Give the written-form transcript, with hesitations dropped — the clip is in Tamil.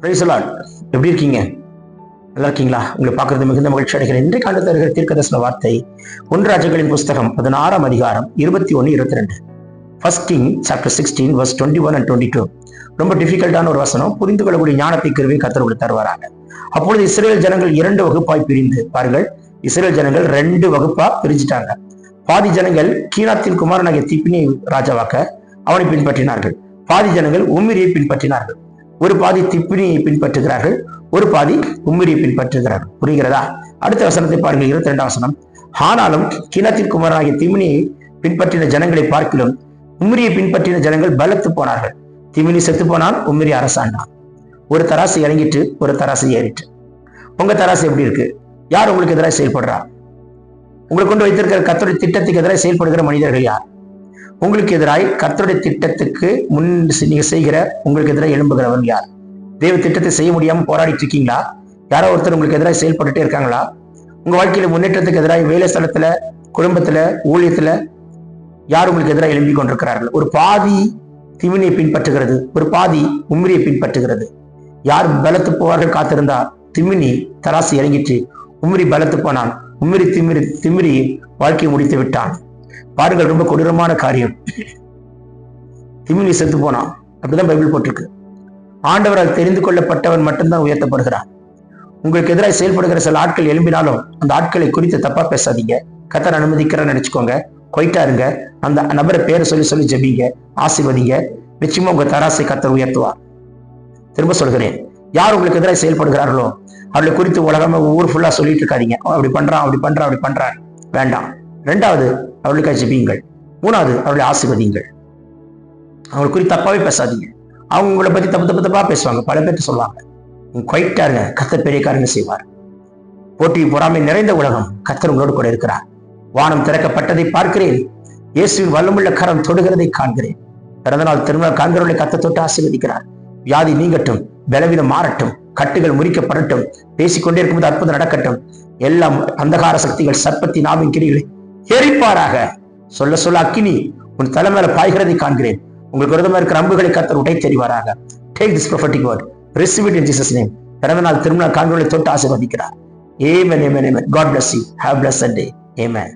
Praise the Lord. எப்படி இருக்கீங்க? நல்லா இருக்கீங்களா? உங்களை பார்க்கறது மிகுந்த மகிழ்ச்சி அடைகிறேன். இன்றைக்கு ஆண்டு தருகிற தீர்க்கதரிசன வார்த்தை 1 ராஜாக்களின் புஸ்தகம் 16ஆம் அதிகாரம் 21-22. First king chapter 16 verse 21 and 22. ரொம்ப டிஃபிகல்ட்டான ஒரு வசனம். புரிந்து கொள்ளக்கூடிய ஞானத்தை கிருபையை கர்த்தர் உங்களுக்கு தருவாராங்க. அப்பொழுது இஸ்ரேல் ஜனங்கள் 2 வகுப்பாய் பிரிந்து, பாருங்கள், இஸ்ரேல் ஜனங்கள் 2 வகுப்பா பிரிஞ்சிட்டாங்க. பாதி ஜனங்கள் கீனாத்தின் குமாரனாகிய திப்னியை ராஜாவாக்க அவனை பின்பற்றினார்கள். பாதி ஜனங்கள் உம்மிரியை பின்பற்றினார்கள். ஒரு பாதி திப்னியை பின்பற்றுகிறார்கள், ஒரு பாதி உம்மிரியை பின்பற்றுகிறார்கள். புரிகிறதா? அடுத்த வசனத்தை பாருங்கள், 22ஆம் வசனம். ஆனாலும் கீனாத்தின் குமாரனாகிய திப்னியை பின்பற்றின ஜனங்களை பார்க்கிலும் உம்மிரியை பின்பற்றின ஜனங்கள் பலத்து போனார்கள். திமினி செத்து போனான், உம்மிரி அரசாண்டான். ஒரு தராசு இறங்கிட்டு ஒரு தராசு ஏறிட்டு. உங்க தராசு எப்படி இருக்கு? யார் உங்களுக்கு எதிராக செயல்படுறா? உங்களை கொண்டு வைத்திருக்கிற கர்த்தருடைய திட்டத்துக்கு எதிராக செயல்படுகிற மனிதர்கள் யார்? உங்களுக்கு எதிராய் கர்த்தருடைய திட்டத்துக்கு முன் நீங்க செய்கிற உங்களுக்கு எதிராக எழும்புகிறவன் யார்? தேவ திட்டத்தை செய்ய முடியாம போராடிட்டு இருக்கீங்களா? யாரோ ஒருத்தர் உங்களுக்கு எதிராக செயல்பட்டுட்டே இருக்காங்களா? உங்க வாழ்க்கையில முன்னேற்றத்துக்கு எதிராக வேலை ஸ்தலத்துல, குடும்பத்துல, ஊழியத்துல யார் உங்களுக்கு எதிராக எழும்பி கொண்டிருக்கிறார்கள்? ஒரு பாதி திமினியை பின்பற்றுகிறது, ஒரு பாதி உம்மிரியை பின்பற்றுகிறது. யார் பலத்து போவார்கள் காத்திருந்தா? திமினி தராசு இறங்கிட்டு உம்மிரி பலத்து போனான். உம்மிரி திமிரி வாழ்க்கையை முடித்து விட்டான். பாருங்கள், ரொம்ப கொடூரமான காரியம். திமினி செத்து போனான். அப்படிதான் பைபிள் போட்டிருக்கு. ஆண்டவரால் தெரிந்து கொள்ளப்பட்டவன் மட்டும்தான் உயர்த்தப்படுகிறான். உங்களுக்கு எதிராக செயல்படுகிற சில ஆட்கள் எழும்பினாலும் அந்த ஆட்களை குறித்து தப்பா பேசாதீங்க. கர்த்தர் அனுமதிக்கிறன்னு நினைச்சுக்கோங்க. கொயிட்டா இருங்க. அந்த நபரை பேரை சொல்லி ஜெபிங்க, ஆசீர்வதிங்க. நிச்சயமா உங்க தராசை கர்த்தர் உயர்த்துவார். திரும்ப சொல்கிறேன், யார் உங்களுக்கு எதிராக செயல்படுகிறார்களோ அவர்களை குறித்து உலகமா ஊர் ஃபுல்லா சொல்லிட்டு இருக்காதீங்க. அப்படி பண்றான். வேண்டாம். 2வது, அவர்களுக்காக ஜெபியுங்கள். 3வது, அவர்களை ஆசீர்வதிங்கள். அவங்களை குறித்து தப்பாவே பேசாதீங்க. அவங்க உங்களை பத்தி தப்பா பேசுவாங்க. பல பேர்த்து சொல்லுவாங்க. நீங்க கொயிட்டா இருங்க. கர்த்தர் பெரிய காரியங்கள் செய்வார். போட்டி பொறாமை நிறைந்த உலகம். கர்த்தர் உங்களோடு கூட இருக்கிறார். வானம் திறக்கப்பட்டதை பார்க்கிறேன். இயேசுவின் வல்லமுள்ள கரம் தொடுகிறதை காண்கிறேன். பிறந்தநாள் திருநாள் காண்கிறவர்களை கர்த்தர் தொட்டு ஆசீர்வதிக்கிறார். வியாதி நீங்கட்டும், பலவீனம் மாறட்டும், கட்டுகள் முறிக்கப்படட்டும், பேசிக்கொண்டே இருக்கும்போது அற்புதம் நடக்கட்டும். எல்லாம் அந்தகார சக்திகள் சர்ப்பத்தின் நாவின் கிரிகளை எரிப்பாராக. சொல்ல அக்கினி உன் தலை மேல பாய்கிறதை காண்கிறேன். உங்களுக்கு விரதமா இருக்கிற அம்புகளை கர்த்தர் உடை தெரிவாராக. Take this prophetic word. Receive it in Jesus' name. பிறந்தநாள் திருநாள் காண்கிறவர்களை தொட்டு ஆசீர்வதிக்கிறார். Amen, amen, amen. God bless you. Have a blessed day. Amen.